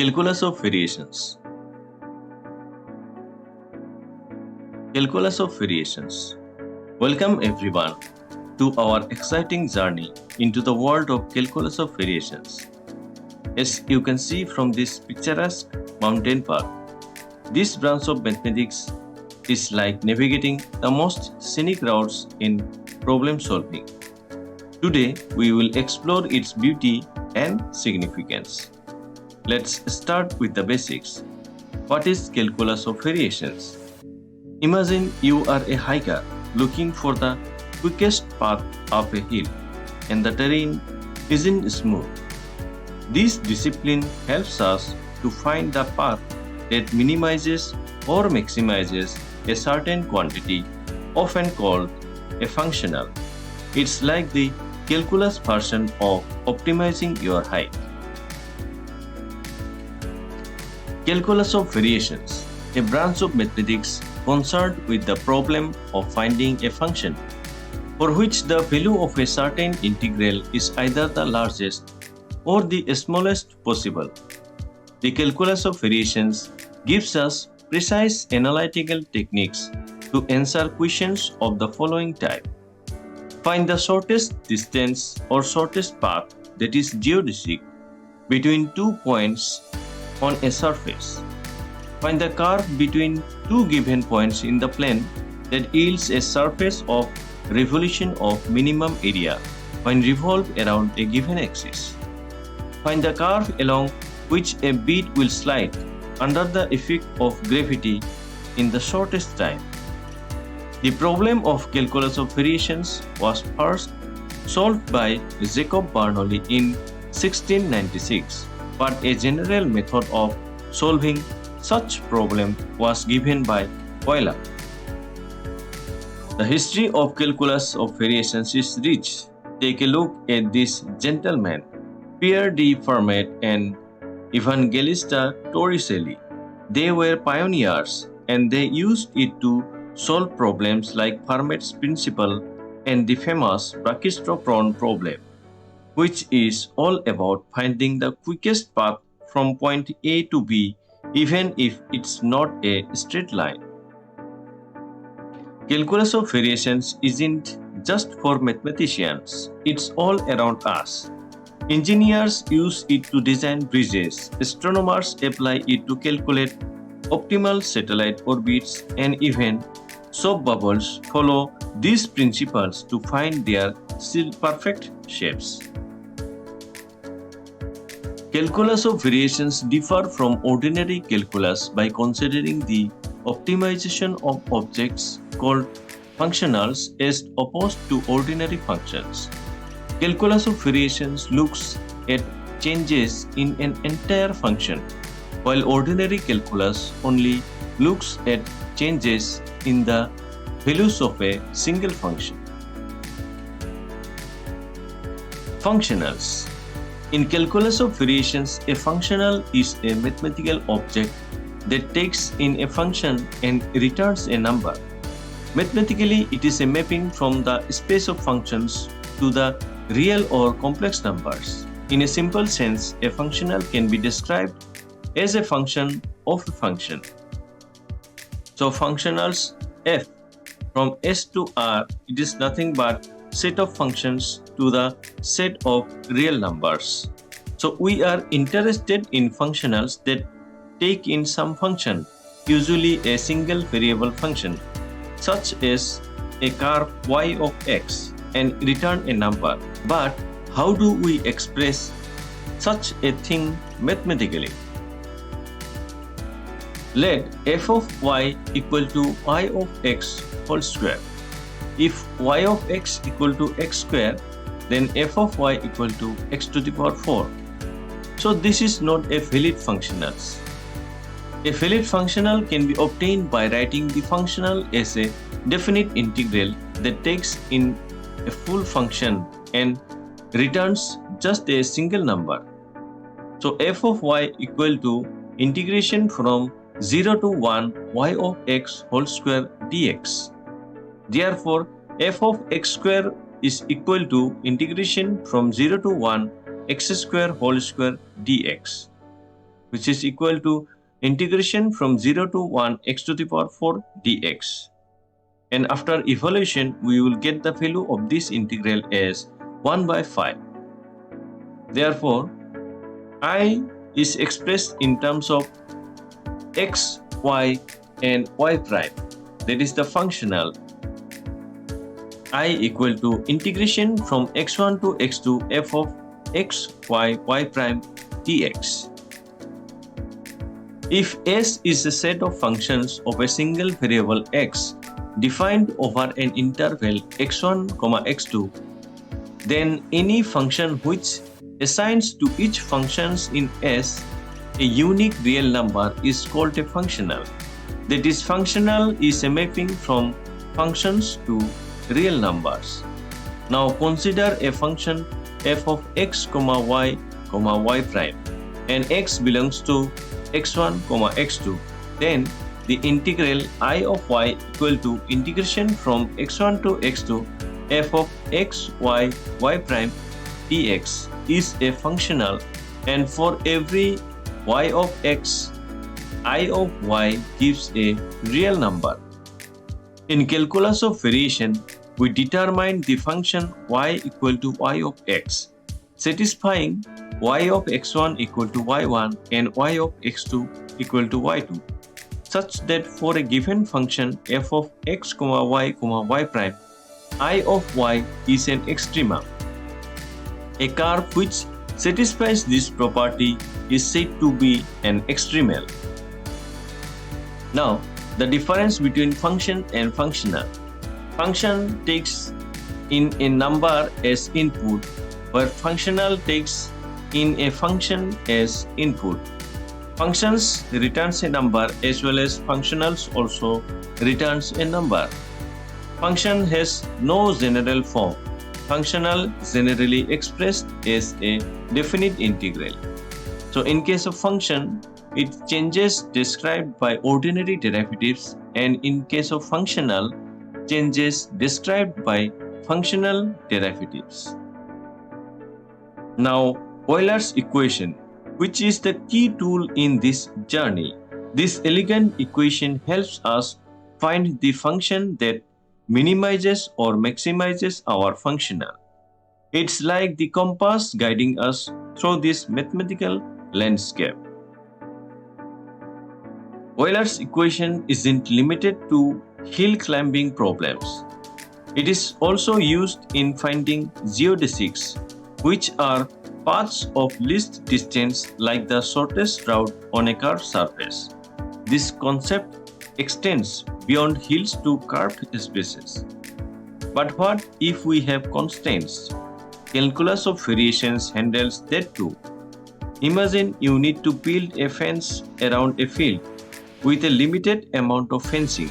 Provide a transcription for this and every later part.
Calculus of variations. Calculus of variations. Welcome everyone to our exciting journey into the world of calculus of variations. As you can see from this picturesque mountain path, this branch of mathematics is like navigating the most scenic routes in problem solving. Today we will explore its beauty and significance. Let's start with the basics. What is calculus of variations? Imagine you are a hiker looking for the quickest path up a hill and the terrain isn't smooth. This discipline helps us to find the path that minimizes or maximizes a certain quantity, often called a functional. It's like the calculus version of optimizing your hike. Calculus of variations, a branch of mathematics concerned with the problem of finding a function for which the value of a certain integral is either the largest or the smallest possible. The calculus of variations gives us precise analytical techniques to answer questions of the following type. Find the shortest distance or shortest path, that is geodesic, between 2 points on a surface. Find the curve between two given points in the plane that yields a surface of revolution of minimum area when revolved around a given axis. Find the curve along which a bead will slide under the effect of gravity in the shortest time. The problem of calculus of variations was first solved by Jacob Bernoulli in 1696, but a general method of solving such problem was given by Euler. The history of calculus of variations is rich. Take a look at these gentlemen, Pierre de Fermat and Evangelista Torricelli. They were pioneers and they used it to solve problems like Fermat's principle and the famous brachistropron problem, which is all about finding the quickest path from point A to B even if it's not a straight line. Calculus of variations isn't just for mathematicians, it's all around us. Engineers use it to design bridges, astronomers apply it to calculate optimal satellite orbits, and even soap bubbles follow these principles to find their still perfect shapes. Calculus of variations differ from ordinary calculus by considering the optimization of objects called functionals as opposed to ordinary functions. Calculus of variations looks at changes in an entire function, while ordinary calculus only looks at changes in the values of a single function. Functionals. In calculus of variations, a functional is a mathematical object that takes in a function and returns a number. Mathematically, it is a mapping from the space of functions to the real or complex numbers. In a simple sense, a functional can be described as a function of a function. So functionals f from S to R, it is nothing but set of functions to the set of real numbers. So we are interested in functionals that take in some function, usually a single variable function, such as a curve y of x, and return a number. But how do we express such a thing mathematically? Let f of y equal to y of x whole square. If y of x equal to x square, then f of y equal to x to the power 4. So this is not a valid functional. A valid functional can be obtained by writing the functional as a definite integral that takes in a full function and returns just a single number. So f of y equal to integration from 0 to 1 y of x whole square dx. Therefore, f of x square is equal to integration from 0 to 1 x square whole square dx. which is equal to integration from 0 to 1 x to the power 4 dx. And after evaluation, we will get the value of this integral as 1 by 5. Therefore, I is expressed in terms of x, y, and y prime. That is the functional I equal to integration from x1 to x2 f of x, y, y prime dx. If S is a set of functions of a single variable x defined over an interval x1, x2, then any function which assigns to each functions in S a unique real number is called a functional. That is, functional is a mapping from functions to real numbers. Now consider a function f of x, y, y prime, and x belongs to x1, x2. Then the integral I of y equal to integration from x1 to x2 f of x, y, y prime dx is a functional, and for every y of x, I of y gives a real number. In calculus of variation, we determine the function y equal to y of x, satisfying y of x1 equal to y1 and y of x2 equal to y2, such that for a given function f of x, y, y prime, I of y is an extrema. A curve which satisfies this property is said to be an extremal. Now, the difference between function and functional. Function takes in a number as input, where functional takes in a function as input. Functions returns a number as well as functionals also returns a number. Function has no general form. Functional generally expressed as a definite integral. So in case of function, it changes described by ordinary derivatives, and in case of functional, changes described by functional derivatives. Now, Euler's equation, which is the key tool in this journey. This elegant equation helps us find the function that minimizes or maximizes our functional. It's like the compass guiding us through this mathematical landscape. Euler's equation isn't limited to hill climbing problems. It is also used in finding geodesics, which are paths of least distance like the shortest route on a curved surface. This concept extends beyond hills to curved spaces. But what if we have constraints? Calculus of variations handles that too. Imagine you need to build a fence around a field with a limited amount of fencing.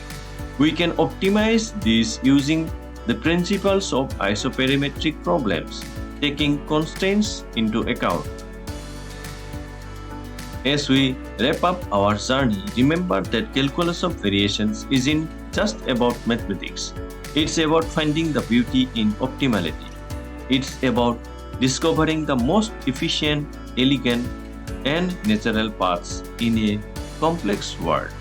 We can optimize this using the principles of isoperimetric problems, taking constraints into account. As we wrap up our journey, remember that calculus of variations isn't just about mathematics. It's about finding the beauty in optimality. It's about discovering the most efficient, elegant, and natural paths in a complex world.